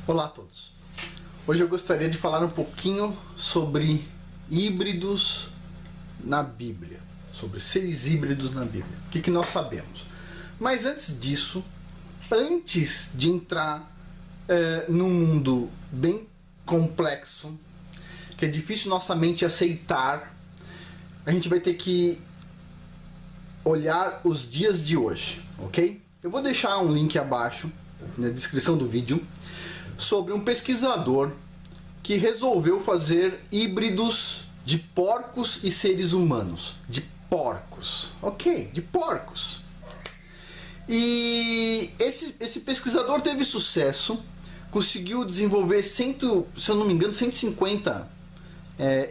Olá a todos. Hoje eu gostaria de falar um pouquinho sobre híbridos na Bíblia, sobre seres híbridos na Bíblia. O que nós sabemos? Mas antes disso, antes de entrar num mundo bem complexo, que é difícil nossa mente aceitar, a gente vai ter que olhar os dias de hoje, ok? Eu vou deixar um link abaixo na descrição do vídeo sobre um pesquisador que resolveu fazer híbridos de porcos e seres humanos. De porcos, ok? De porcos. E esse pesquisador teve sucesso, conseguiu desenvolver, se eu não me engano, 150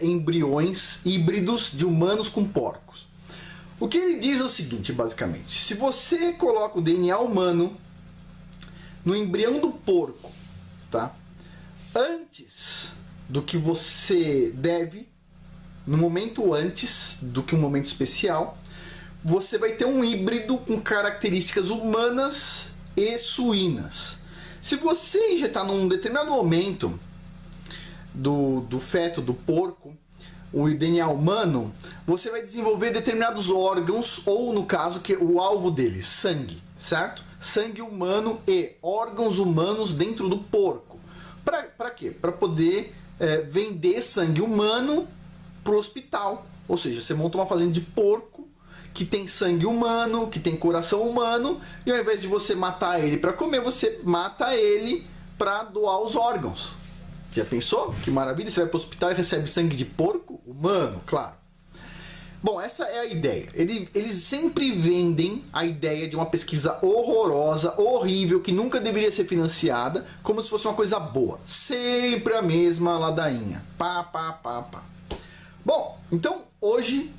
embriões híbridos de humanos com porcos. O que ele diz é o seguinte, basicamente: se você coloca o DNA humano no embrião do porco, tá? Antes do que você deve, no momento antes do que um momento especial, você vai ter um híbrido com características humanas e suínas. Se você injetar num determinado momento do feto do porco o DNA humano, você vai desenvolver determinados órgãos, ou no caso, que o alvo dele, sangue, certo? Sangue humano e órgãos humanos dentro do porco. Para quê? Para poder vender sangue humano para o hospital. Ou seja, você monta uma fazenda de porco que tem sangue humano, que tem coração humano, e ao invés de você matar ele para comer, você mata ele para doar os órgãos. Já pensou? Que maravilha, você vai para o hospital e recebe sangue de porco humano, claro. Bom, essa é a ideia. Eles sempre vendem a ideia de uma pesquisa horrorosa, horrível, que nunca deveria ser financiada, como se fosse uma coisa boa. Sempre a mesma ladainha. Pá. Bom, então hoje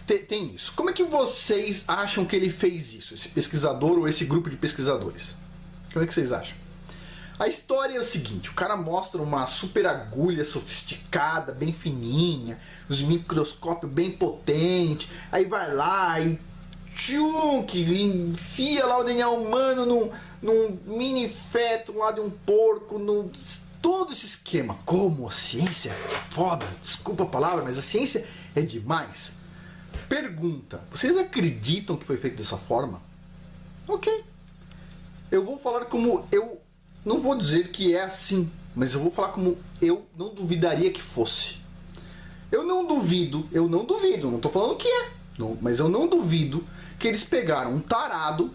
tem isso. Como é que vocês acham que ele fez isso? Esse pesquisador ou esse grupo de pesquisadores? Como é que vocês acham? A história é o seguinte: o cara mostra uma super agulha sofisticada, bem fininha, os microscópios bem potentes, aí vai lá e enfia lá o DNA humano num mini feto lá de um porco, todo esse esquema. Como a ciência é foda, desculpa a palavra, mas a ciência é demais. Pergunta: vocês acreditam que foi feito dessa forma? Ok. Eu vou falar como eu... Não vou dizer que é assim, mas eu vou falar como eu não duvidaria que fosse. Eu não duvido, não tô falando que é, não, mas eu não duvido que eles pegaram um tarado,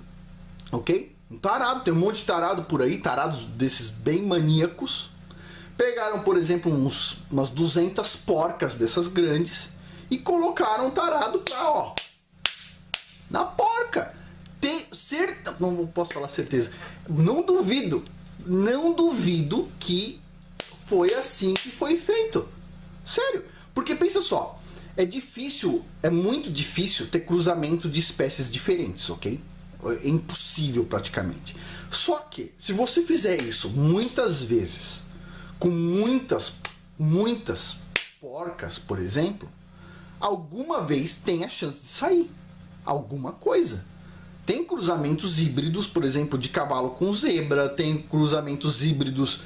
ok? Um tarado, tem um monte de tarado por aí, tarados desses bem maníacos. Pegaram, por exemplo, umas 200 porcas dessas grandes e colocaram um tarado pra, ó, na porca. Não posso falar certeza, não duvido que foi assim que foi feito. Sério. Porque pensa só, é muito difícil ter cruzamento de espécies diferentes, ok? É impossível praticamente. Só que, se você fizer isso muitas vezes, com muitas porcas, por exemplo, alguma vez tem a chance de sair alguma coisa. Tem cruzamentos híbridos, por exemplo, de cavalo com zebra, tem cruzamentos híbridos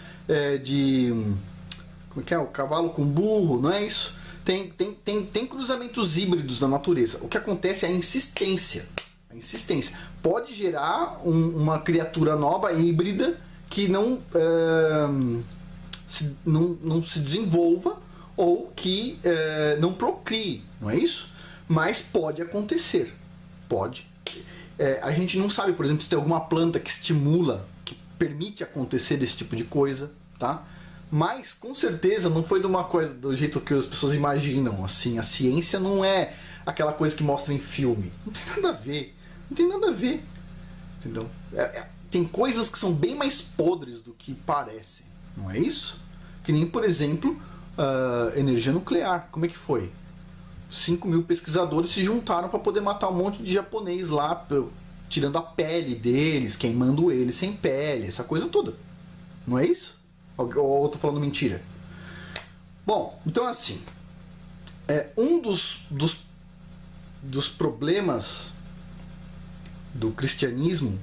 como é que é? O cavalo com burro, não é isso? Tem cruzamentos híbridos na natureza. O que acontece é a insistência. A insistência pode gerar uma criatura nova, híbrida, que não se desenvolva ou que não procrie, não é isso? Mas pode acontecer. Pode. A gente não sabe, por exemplo, se tem alguma planta que estimula, que permite acontecer desse tipo de coisa, tá? Mas, com certeza, não foi de uma coisa do jeito que as pessoas imaginam, assim. A ciência não é aquela coisa que mostra em filme. Não tem nada a ver. Não tem nada a ver. Entendeu? Tem coisas que são bem mais podres do que parecem. Não é isso? Que nem, por exemplo, energia nuclear. Como é que foi? 5.000 pesquisadores se juntaram para poder matar um monte de japonês lá, tirando a pele deles, queimando eles sem pele, essa coisa toda. Não é isso? Ou eu tô falando mentira? Bom, então assim, um dos problemas do cristianismo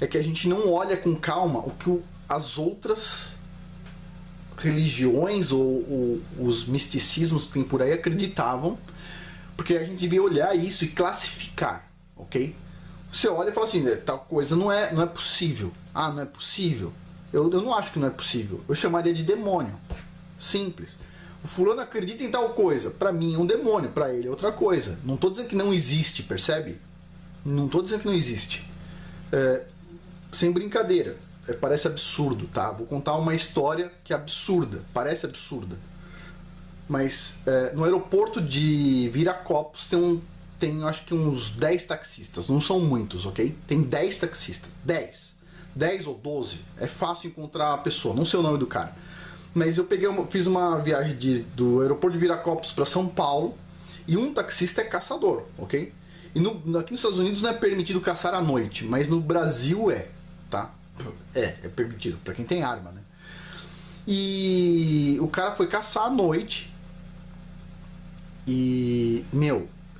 é que a gente não olha com calma o que as outras religiões ou os misticismos que tem por aí acreditavam, porque a gente devia olhar isso e classificar, ok? Você olha e fala assim, tal coisa não é possível. Ah, não é possível? Eu não acho que não é possível. Eu chamaria de demônio. Simples. O fulano acredita em tal coisa. Para mim é um demônio, para ele é outra coisa. Não estou dizendo que não existe, percebe? Não estou dizendo que não existe. Sem brincadeira. Parece absurdo, tá? Vou contar uma história que é absurda. Parece absurda. Mas no aeroporto de Viracopos tem acho que uns 10 taxistas. Não são muitos, ok? Tem 10 taxistas. 10 ou 12. É fácil encontrar a pessoa. Não sei o nome do cara. Mas eu fiz uma viagem do aeroporto de Viracopos para São Paulo. E um taxista é caçador, ok? E aqui nos Estados Unidos não é permitido caçar à noite. Mas no Brasil tá? É permitido, para quem tem arma, né? E o cara foi caçar à noite. E,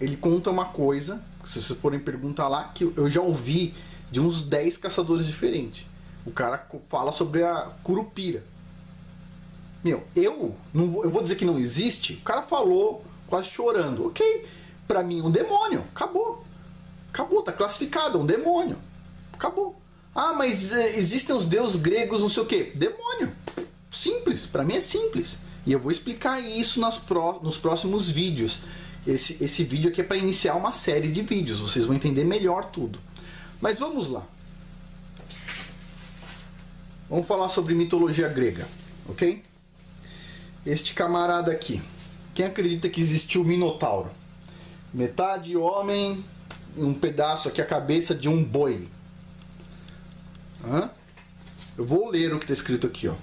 ele conta uma coisa, se vocês forem perguntar lá, que eu já ouvi de uns 10 caçadores diferentes. O cara fala sobre a curupira. Eu vou dizer que não existe. O cara falou quase chorando. Ok, pra mim é um demônio. Acabou, tá classificado, é um demônio. Acabou. Ah, mas existem os deuses gregos, não sei o que. Demônio. Simples, pra mim é simples. E eu vou explicar isso nos próximos vídeos. Esse vídeo aqui é para iniciar uma série de vídeos. Vocês vão entender melhor tudo. Mas vamos lá. Vamos falar sobre mitologia grega, ok? Este camarada aqui. Quem acredita que existiu o Minotauro? Metade homem e um pedaço aqui a cabeça de um boi. Eu vou ler o que está escrito aqui, ó.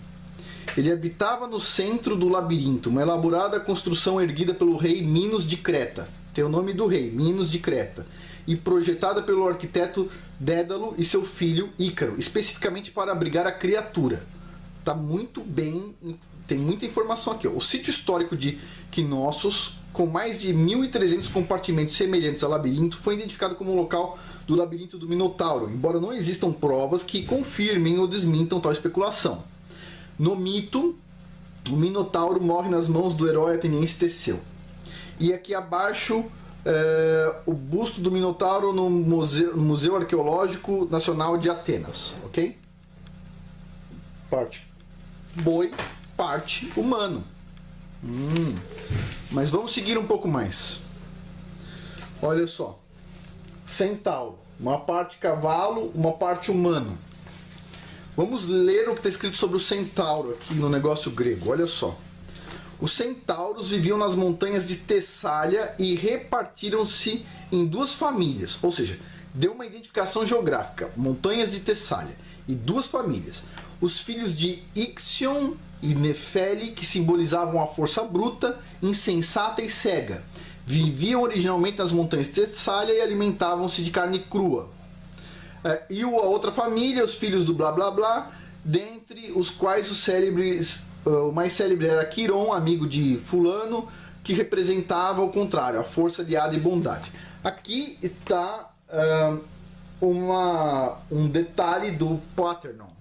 Ele habitava no centro do labirinto, uma elaborada construção erguida pelo rei Minos de Creta. Tem o nome do rei, Minos de Creta. E projetada pelo arquiteto Dédalo e seu filho Ícaro, especificamente para abrigar a criatura. Tá muito bem, tem muita informação aqui, ó. O sítio histórico de Knossos, com mais de 1.300 compartimentos semelhantes ao labirinto, foi identificado como o local do labirinto do Minotauro, embora não existam provas que confirmem ou desmintam tal especulação. No mito, o Minotauro morre nas mãos do herói ateniense Teseu. E aqui abaixo, o busto do Minotauro no Museu Arqueológico Nacional de Atenas, ok? Parte boi, parte humano. Mas vamos seguir um pouco mais. Olha só. Centauro, uma parte cavalo, uma parte humano. Vamos ler o que está escrito sobre o centauro aqui no negócio grego. Olha só. Os centauros viviam nas montanhas de Tessália e repartiram-se em 2 famílias. Ou seja, deu uma identificação geográfica. Montanhas de Tessália e 2 famílias. Os filhos de Ixion e Nefeli, que simbolizavam a força bruta, insensata e cega. Viviam originalmente nas montanhas de Tessália e alimentavam-se de carne crua. E a outra família, os filhos do blá blá blá, dentre os quais o mais célebre era Quiron, amigo de fulano, que representava o contrário, a força aliada e bondade. Aqui está um detalhe do Parthenon.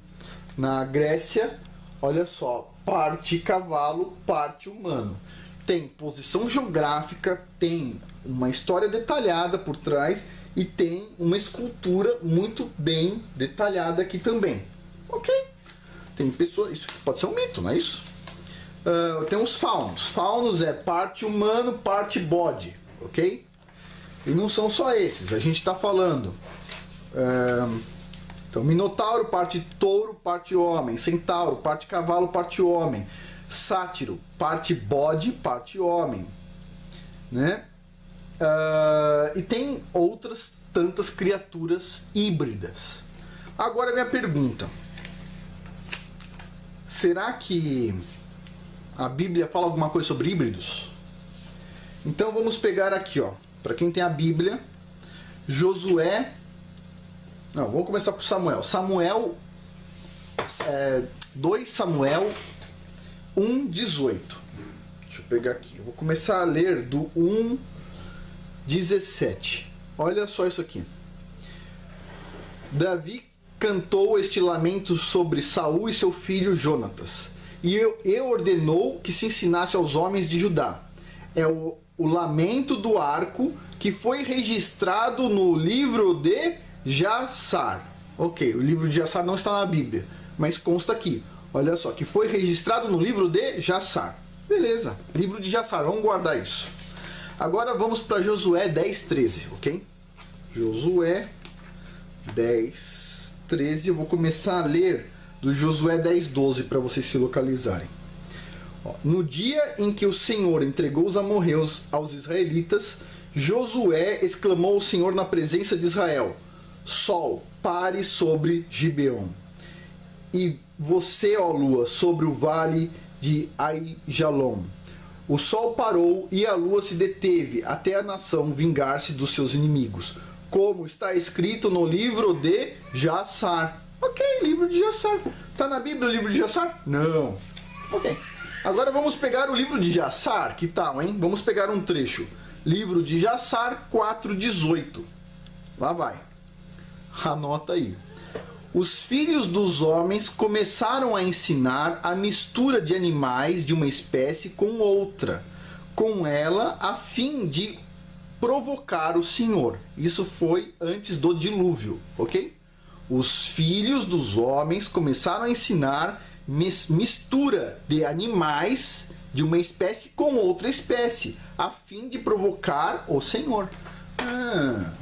Na Grécia, olha só, parte cavalo, parte humano. Tem posição geográfica, tem uma história detalhada por trás e tem uma escultura muito bem detalhada aqui também. Ok? Tem pessoas... Isso pode ser um mito, não é isso? Tem os faunos. Faunos é parte humano, parte bode. Ok? E não são só esses. A gente está falando... Então, Minotauro, parte touro, parte homem. Centauro, parte cavalo, parte homem. Sátiro, parte bode, parte homem. Né? E tem outras tantas criaturas híbridas. Agora minha pergunta: será que a Bíblia fala alguma coisa sobre híbridos? Então vamos pegar aqui, ó, para quem tem a Bíblia, Josué. Não, vamos começar por Samuel. 2 Samuel 1:18. Deixa eu pegar aqui. Eu vou começar a ler do 1:17. Olha só isso aqui. Davi cantou este lamento sobre Saul e seu filho Jonatas, e ordenou que se ensinasse aos homens de Judá. É o lamento do arco que foi registrado no livro de Jassar. Ok, o livro de Jassar não está na Bíblia, mas consta aqui. Olha só, que foi registrado no livro de Jassar. Beleza, livro de Jassar, vamos guardar isso. Agora vamos para Josué 10:13, ok? Josué 10:13, eu vou começar a ler do Josué 10:12 para vocês se localizarem. No dia em que o Senhor entregou os amorreus aos israelitas, Josué exclamou ao Senhor na presença de Israel: Sol, pare sobre Gibeon, e você, ó lua, sobre o vale de Aijalon. O sol parou e a lua se deteve até a nação vingar-se dos seus inimigos, como está escrito no livro de Jassar. Ok, livro de Jassar. Está na Bíblia o livro de Jassar? Não. Ok. Agora vamos pegar o livro de Jassar, que tal, hein? Vamos pegar um trecho. Livro de Jassar 4:18. Lá vai. Anota aí. Os filhos dos homens começaram a ensinar a mistura de animais de uma espécie com outra, com ela a fim de provocar o Senhor. Isso foi antes do dilúvio, ok? Os filhos dos homens começaram a ensinar mistura de animais de uma espécie com outra espécie, a fim de provocar o Senhor.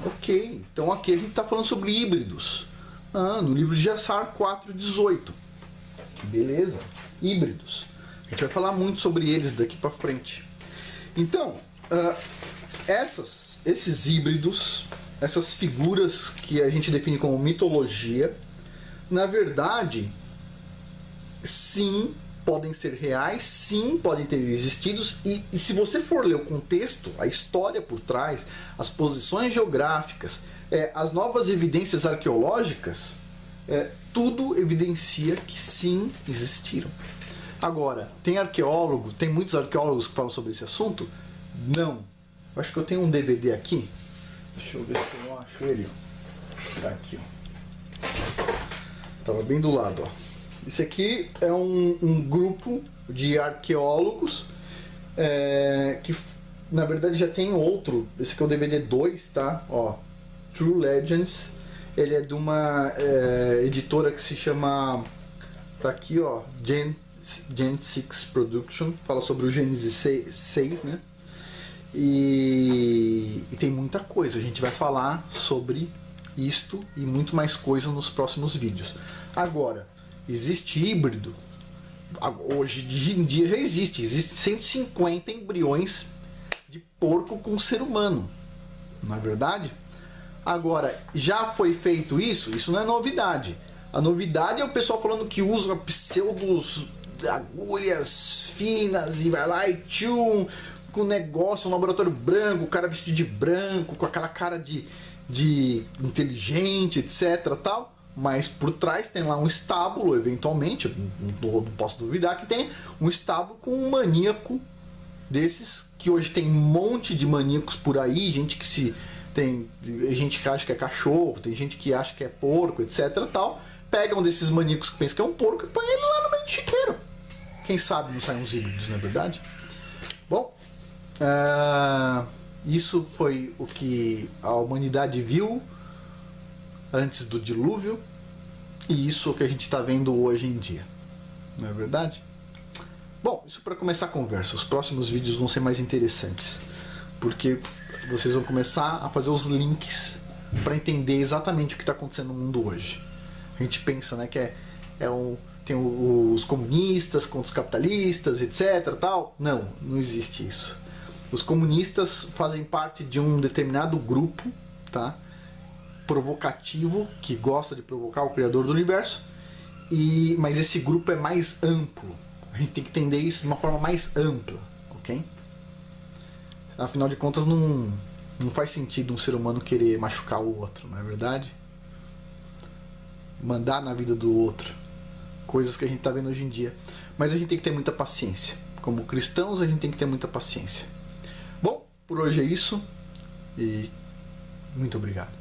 Ok. Então aqui a gente está falando sobre híbridos. No livro de Jassar 4:18. Beleza. Híbridos. A gente vai falar muito sobre eles daqui para frente. Então, esses híbridos, essas figuras que a gente define como mitologia, na verdade, sim, podem ser reais, sim, podem ter existido, e se você for ler o contexto, a história por trás, as posições geográficas, as novas evidências arqueológicas, tudo evidencia que sim, existiram. Agora, tem muitos arqueólogos que falam sobre esse assunto? Não. Eu acho que eu tenho um DVD aqui. Deixa eu ver se eu acho ele. Tá aqui, ó. Tava bem do lado, ó. Esse aqui é um grupo de arqueólogos que, na verdade, já tem outro. Esse aqui é o DVD 2, tá? Ó, True Legends. Ele é de uma editora que se chama... Tá aqui, ó. Gen 6 Production. Fala sobre o Gênesis 6, né? E tem muita coisa. A gente vai falar sobre isto e muito mais coisa nos próximos vídeos. Agora, existe híbrido. Hoje em dia já existe 150 embriões de porco com ser humano, não é verdade? Agora, já foi feito isso? Isso não é novidade. A novidade é o pessoal falando que usa pseudos agulhas finas e vai lá e tchum, com negócio, um laboratório branco, o cara vestido de branco, com aquela cara de inteligente, etc, tal. Mas por trás tem lá um estábulo, eventualmente, não posso duvidar que tem um estábulo com um maníaco desses, que hoje tem um monte de maníacos por aí, gente que acha que é cachorro, tem gente que acha que é porco, etc, tal. Pega um desses maníacos que pensa que é um porco e põe ele lá no meio do chiqueiro. Quem sabe não saem uns híbridos, não é verdade? Bom, isso foi o que a humanidade viu antes do dilúvio, e isso é o que a gente está vendo hoje em dia, não é verdade? Bom, isso para começar a conversa. Os próximos vídeos vão ser mais interessantes, porque vocês vão começar a fazer os links para entender exatamente o que está acontecendo no mundo hoje. A gente pensa, né, que tem os comunistas contra os capitalistas, etc, tal. Não existe isso. Os comunistas fazem parte de um determinado grupo, tá? Provocativo, que gosta de provocar o Criador do Universo, mas esse grupo é mais amplo. A gente tem que entender isso de uma forma mais ampla, ok? Afinal de contas, não faz sentido um ser humano querer machucar o outro, não é verdade? Mandar na vida do outro. Coisas que a gente está vendo hoje em dia. Mas a gente tem que ter muita paciência. Como cristãos, a gente tem que ter muita paciência. Bom, por hoje é isso. E muito obrigado.